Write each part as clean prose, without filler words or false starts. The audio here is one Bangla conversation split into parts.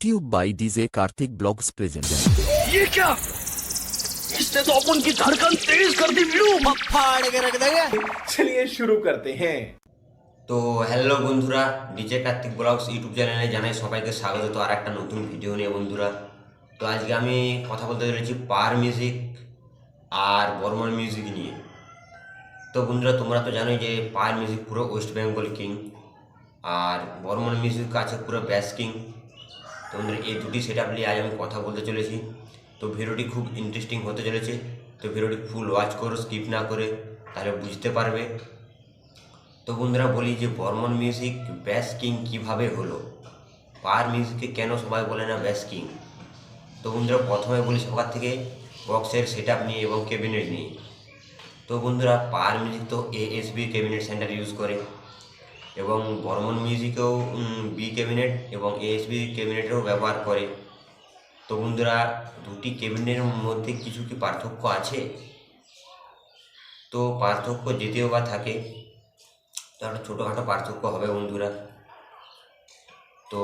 YouTube by DJ Karthik Blogs present. ये क्या? इसने तो अपन की धड़कन तेज कर दी वीरू। फाड़ के रख देंगे। चलिए शुरू करते हैं। তো হ্যালো বন্ধুরা, ডিজে কার্তিক ব্লগস ইউটিউব চ্যানেলে জানাই সবাইকে স্বাগত। তো আর একটা নতুন ভিডিও নিয়ে বন্ধুরা, তো আজকে আমি কথা বলতে চলেছি পাওয়ার মিউজিক আর বর্মন মিউজিক নিয়ে। তো বন্ধুরা, তোমরা তো জানোই যে পাওয়ার মিউজিক পুরো ওয়েস্ট বেঙ্গল কিং আর বর্মন মিউজিক আছে পুরো ব্যাস কিং। তো বন্ধুরা, এই দুটি সেট আপ নিয়ে আজ আমি কথা বলতে চলেছি। তো ভিডিওটি খুব ইন্টারেস্টিং হতে চলেছে। তো ভিডিওটি ফুল ওয়াচ করো, স্কিপ না করে, তাহলে বুঝতে পারবে। তো বন্ধুরা বলি যে বর্মন মিউজিক ব্যাস কিং কীভাবে হলো, পাওয়ার মিউজিককে কেন সবাই বলে না ব্যাস কিং। তো বন্ধুরা প্রথমে বলি সবার থেকে বক্সের সেট আপ নিয়ে এবং ক্যাবিনেট নিয়ে। তো বন্ধুরা পাওয়ার মিউজিক তো এএসবি ক্যাবিনেট সেন্টার ইউজ করে এবং বর্মন মিউজিকেও বি ক্যাবিনেট এবং এএসবি ক্যাবিনেটেরও ব্যবহার করে। তো বন্ধুরা দুটি ক্যাবিনেটের মধ্যে কিছু কি পার্থক্য আছে? তো পার্থক্য যেতেও বা থাকে, তো একটা ছোটোখাটো পার্থক্য হবে বন্ধুরা। তো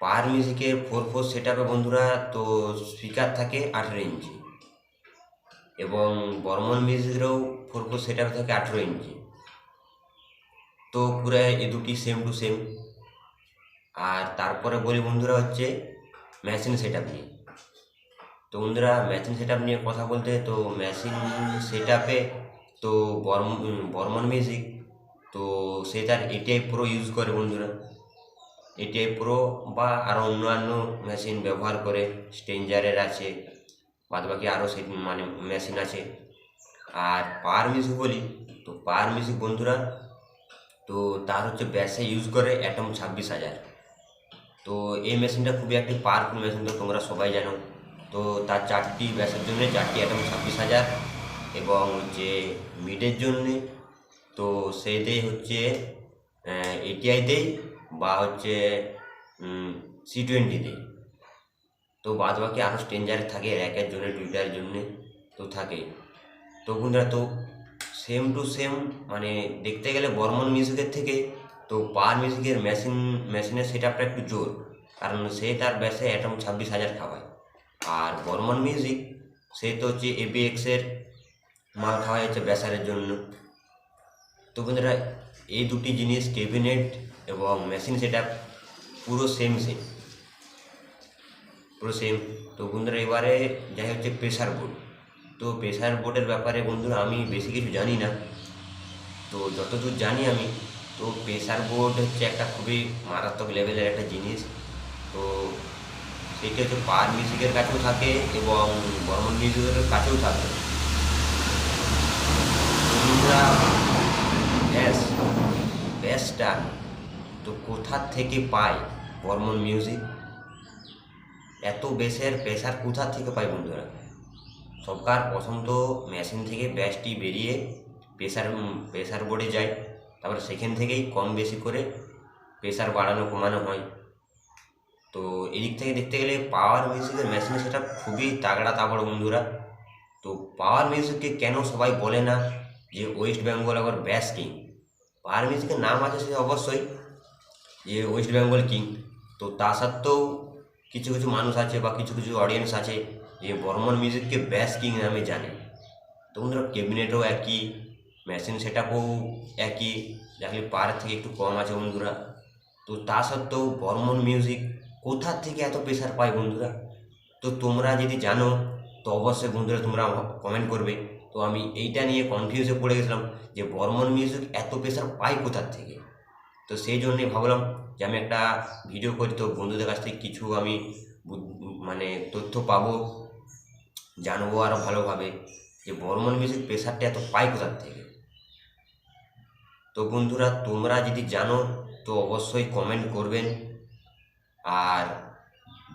পাওয়ার মিউজিকের 4/4 সেট আপে বন্ধুরা তো স্পিকার থাকে 18 ইঞ্চি এবং বর্মন মিউজিকেরও 4/4 সেট আপে থাকে 18 ইঞ্চি। তো পুরো এ দুটি সেম টু সেম। আর তারপরে বলি বন্ধুরা হচ্ছে মেশিন সেট আপ নিয়ে। তো বন্ধুরা মেশিন সেট আপ নিয়ে কথা বলতে, তো মেশিন সেট আপে তো বর্মন মিউজিক তো সে তার এটিআই প্রো ইউজ করে বন্ধুরা। এটিআই প্রো বা আরও অন্যান্য মেশিন ব্যবহার করে, স্ট্রেঞ্জারের আছে, বাদ বাকি আরও সে মানে মেশিন আছে। আর পাওয়ার মিউজিক বলি, তো পাওয়ার মিউজিক বন্ধুরা তো তার হচ্ছে ব্যাসে ইউজ করে অ্যাটম 26,000। তো এই মেশিনটা খুবই একটি পাওয়ারফুল মেশিন, তো তোমরা সবাই জানো। তো তার 4টি ব্যাসের জন্য 4টি অ্যাটম 26,000 এবং হচ্ছে মিডের জন্যে তো সে দেয় হচ্ছে এটিআই দেয় বা হচ্ছে C20 দেয়। তো বাদ বাকি আরও স্ট্রেঞ্জার থাকে, র্যাকের জন্য, টুইটারের জন্যে তো থাকে। তো বন্ধুরা তো সেম টু সেম, মানে দেখতে গেলে বর্মন মিউজিকের থেকে তো পাওয়ার মিউজিকের মেশিনের সেট আপটা একটু জোর, কারণ সে তার ব্যাসে অ্যাটম 26,000 খাওয়ায়। আর বর্মন মিউজিক সে তো হচ্ছে ABX-এর মাল খাওয়াই হচ্ছে ব্যাসারের জন্য। তো বন্ধুরা এই দুটি জিনিস ক্যাবিনেট এবং মেশিন সেট আপ পুরো সেম পুরো সেম। তো বন্ধুরা এবারে যাই হচ্ছে প্রেসার বোর্ড। তো প্রেসার বোর্ডের ব্যাপারে বন্ধুরা আমি বেশি কিছু জানি না, তো যতদূর জানি আমি, তো প্রেসার বোর্ড হচ্ছে একটা খুবই মারাত্মক লেভেলের একটা জিনিস। তো সেটি হচ্ছে পাওয়ার মিউজিকের কাছেও থাকে এবং বর্মন মিউজিকের কাছেও থাকে। বন্ধুরা ব্যাসটা তো কোথার থেকে পায় বর্মন মিউজিক, এত বেসের প্রেসার কোথার থেকে পায় বন্ধুরা? সরকার প্রথম তো মেশিন থেকে ব্যাসটি বেরিয়ে প্রেসার বোর্ডে যায়, তারপরে সেখান থেকেই কম বেশি করে প্রেসার বাড়ানো কমানো হয়। তো এদিক থেকে দেখতে গেলে পাওয়ার মিউজিকের মেশিন সেটা খুবই তাগড়া তাগড় বন্ধুরা। তো পাওয়ার মিউজিককে কেন সবাই বলে না যে ওয়েস্ট বেঙ্গল আবার ব্যাস কিং? পাওয়ার মিউজিকের নাম আছে সে অবশ্যই যে ওয়েস্ট বেঙ্গল কিং, তো তা সত্ত্বেও কিছু কিছু মানুষ আছে বা কিছু কিছু অডিয়েন্স আছে যে বর্মন মিউজিককে ব্যাস কিং নামে জানে। তো বন্ধুরা ক্যাবিনেটও একই, মেশিন সেট আপও একই, দেখলে পাওয়ার থেকে একটু কম আছে বন্ধুরা। তো তা সত্ত্বেও বর্মন মিউজিক কোথার থেকে এত প্রেশার পায় বন্ধুরা? তো তোমরা যদি জানো তো অবশ্যই বন্ধুরা তোমরা কমেন্ট করবে। তো আমি এইটা নিয়ে কনফিউজে পড়ে গেছিলাম যে বর্মন মিউজিক এত প্রেশার পায় কোথার থেকে। তো সেই জন্যে ভাবলাম যে আমি একটা ভিডিও করি, তো বন্ধুদের কাছ থেকে কিছু আমি মানে তথ্য পাবো, জানবো আরও ভালোভাবে যে বর্মন মিউজিক প্রেশারটা এত পায় কোথার থেকে। তো বন্ধুরা তোমরা যদি জানো তো অবশ্যই কমেন্ট করবেন। আর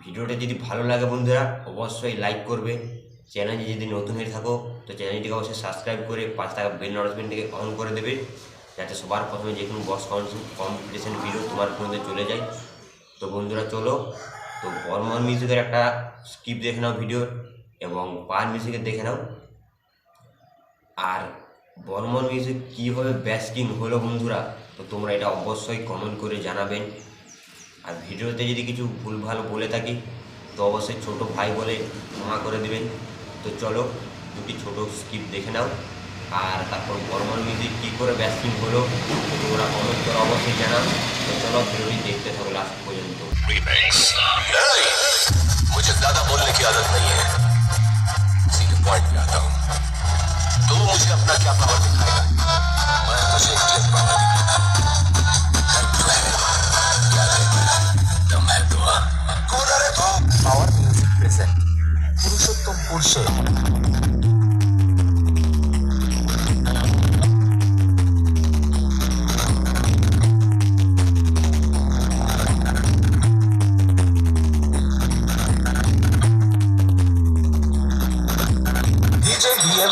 ভিডিওটা যদি ভালো লাগে বন্ধুরা অবশ্যই লাইক করবে। চ্যানেলে যদি নতুন হয়ে থাকো তো চ্যানেলটিকে অবশ্যই সাবস্ক্রাইব করে 5 টাকা বেল নোটিফিকেশনটিকে অন করে দেবে, যাতে সবার প্রথমে যে কোনো বক্স কম্পিটিশন ভিডিও তোমার ফোনে চলে যায়। তো বন্ধুরা চলো, তো বর্মন মিউজিকের একটা স্কিপ দেখে নাও ভিডিও এবং পাওয়ার মিউজিকের দেখে নাও। আর বর্মন মিউজিক কীভাবে ব্যাস কিং হলো বন্ধুরা, তো তোমরা এটা অবশ্যই কমেন্ট করে জানাবেন। আর ভিডিওতে যদি কিছু ভুলভাল বলে থাকি তো অবশ্যই ছোট ভাই বলে ক্ষমা করে দেবেন। তো চলো দুটি ছোট স্কিপ দেখে নাও, আর তারপর বর্মন মিউজিক কী করে ব্যাস্টিং হলো তোমরা কমেন্ট করে অবশ্যই জানাও। তো চলো ভিডিওটি দেখতে থাকো লাস্ট পর্যন্ত। नहीं, मुझे ज्यादा बोलने की आदत नहीं है, सीधे पॉइंट पे आता हूँ। तो मुझे अपना क्या पावर दिखाएगा? मैं तुझे एक पावर दिखाता हूँ। क्या है? दम है दुआ। कौन है तू? पावर म्यूजिक प्रेजेंट पुरुषोत्तम पुरुषे।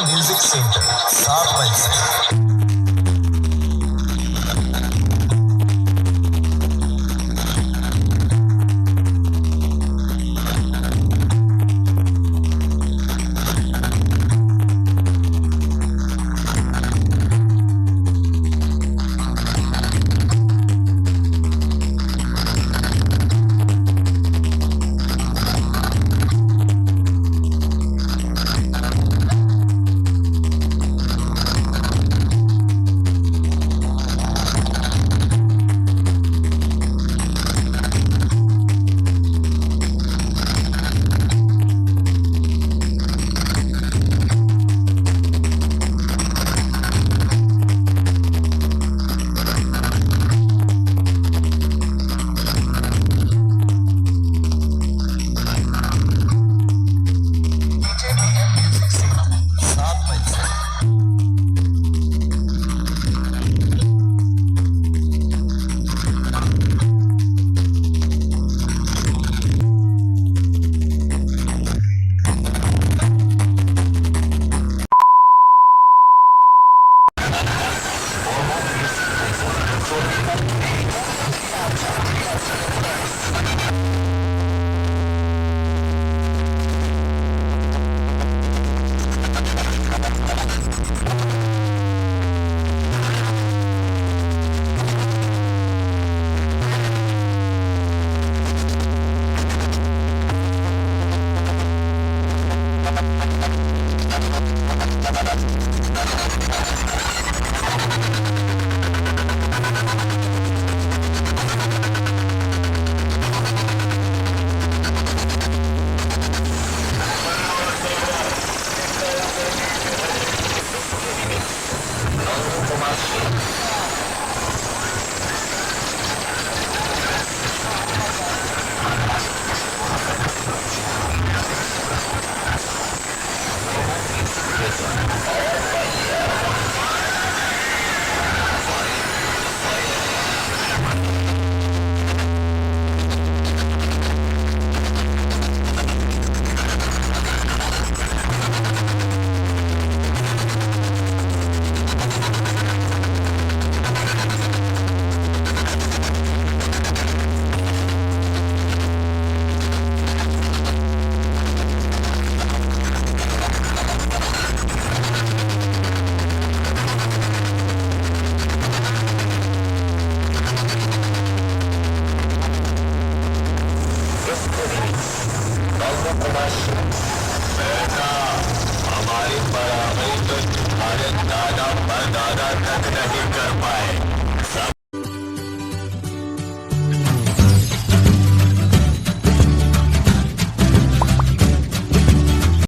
म्यूजिक सेंटर 7 मई से। बेटा, हमारी बराबरी तो तुम्हारे दादा परदादा तक नहीं कर पाए।